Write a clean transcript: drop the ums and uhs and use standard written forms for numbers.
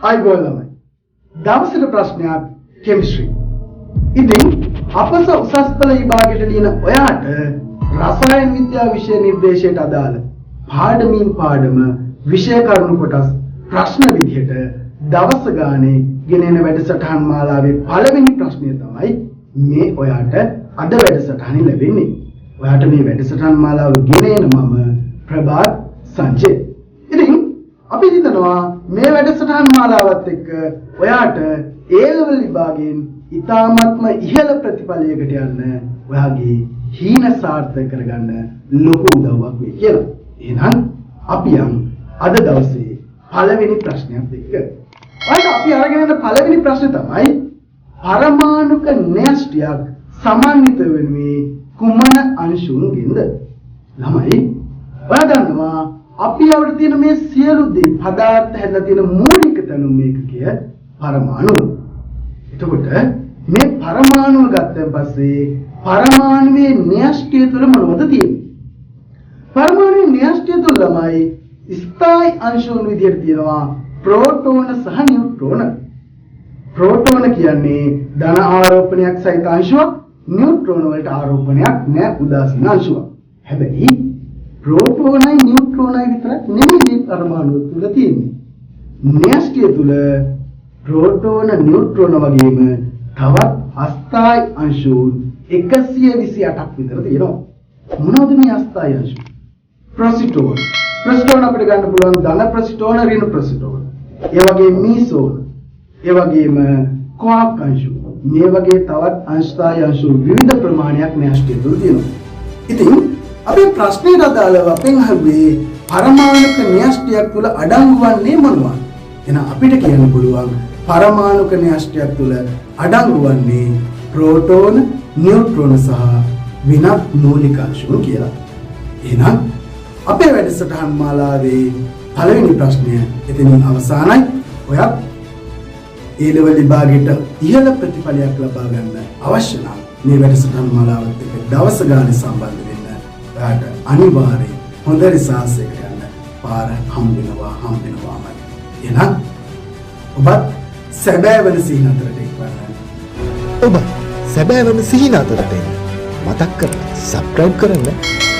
අයගොල්ලමයි. දවසට ප්‍රශ්නයක් කෙමිස්ට්‍රි. ඉතින් අපස උසස් පෙළ විභාගයට ලියන ඔයාට රසායන විද්‍යා විෂය නිර්දේශයට අදාළ පාඩමින් පාඩම විෂය කරුණු කොටස් ප්‍රශ්න විදිහට දවස් ගානේ ගෙනෙන වැඩසටහන් මාලාවේ පළවෙනි ප්‍රශ්නය තමයි මේ ඔයාට අද වැඩසටහනින් ලැබෙන්නේ. ඔයාට මේ වැඩසටහන් මාලාව ගෙනෙන මම ප්‍රභාත් සංජය. ඉතින් අපි හිතනවා මේ වැඩසටහන් මාලාවත් එක්ක ඔයාට A-level විභාගයෙන් ඉතාමත්ම ඉහළ ප්‍රතිඵලයකට යන්න ඔයාගේ හීන සාර්ථක කරගන්න ලොකු උදව්වක් වෙයි කියලා. එහෙනම් අපි අද දවසේ පළවෙනි ප්‍රශ්නයත් එක්ක. ඔයාලට අපි අරගෙන යන පළවෙනි ප්‍රශ්නේ තමයි පරමාණුක න්‍යෂ්ටියක් සමන්විත වෙන්නේ කුමන අංශුන්ගෙන්ද? ළමයි ඔයා දන්නවා අපි අවුරුදු තියෙන මේ සියලු දේ පදාර්ථ හැදලා තියෙන මූලික තැනුම් ඒකකය පරමාණුව. එතකොට මේ පරමාණුව ගත්තන් පස්සේ පරමාණුවේ න්‍යෂ්ටිය තුළ මොනවද තියෙන්නේ? පරමාණුවේ න්‍යෂ්ටිය තුළ ළමයි ස්ථායි අංශුන් විදිහට තියෙනවා ප්‍රෝටෝන සහ නියුට්‍රෝන. ප්‍රෝටෝන කියන්නේ ධන ආරෝපණයක් සහිත අංශුවක්, නියුට්‍රෝන වලට ආරෝපණයක් නැහැ, උදාසීන අංශුවක්. හැබැයි ප්‍රෝටෝනයි නියුට්‍රෝනයි විතරක් නෙමෙයි මේ පරමාණුව තුළ තියෙන්නේ. න්‍යෂ්ටිය තුළ ප්‍රෝටෝන නියුට්‍රෝන වගේම තවත් අස්ථායි අංශුන් 128ක් විතර තියෙනවා. මොනවද මේ අස්ථායි අංශු? ප්‍රොසිටෝන. ප්‍රොසිටෝන අපිට ගන්න පුළුවන් ධන ප්‍රොසිටෝන, ඍණ ප්‍රොසිටෝන. ඒ වගේම මීසෝන. ඒ වගේම ක්වාක් අංශු. මේ වගේ තවත් අස්ථායි අංශු විවිධ ප්‍රමාණයක් න්‍යෂ්ටිය තුළ තියෙනවා. ඉතින් අපි ප්‍රශ්නයට අදාළව අපෙන් අහුවේ පරමාණුක න්‍යෂ්ටියක් තුළ අඩංගු වන්නේ මොනවද? එහෙනම් අපිට කියන්න පුළුවන් පරමාණුක න්‍යෂ්ටියක් තුළ අඩංගු වන්නේ ප්‍රෝටෝන, නියුට්‍රෝන සහ විනත් මූලික අංශුන් කියලා. එහෙනම් අපේ වැඩසටහන් මාලාවේ පළවෙනි ප්‍රශ්නය එතනින් අවසానයි. ඔයා A-level විභාගයට ඉහළ ප්‍රතිඵලයක් ලබා ගන්න අවශ්‍ය නම් මේ වැඩසටහන් මාලාවත් එක්ක දවස් ගානේ සම්බන්ධ වෙන්න. ඔයාට අනිවාර්යයෙන් හොඳ රිසර්ච් එකකට යන්න පාර හම්බෙනවාමයි. එහෙනම් ඔබත් සැබෑ වෙන සිහින අතරට එක්වන්න. ඔබ සැබෑ වෙන සිහින අතරට එන්න. මතක් කරලා subscribe කරන්න.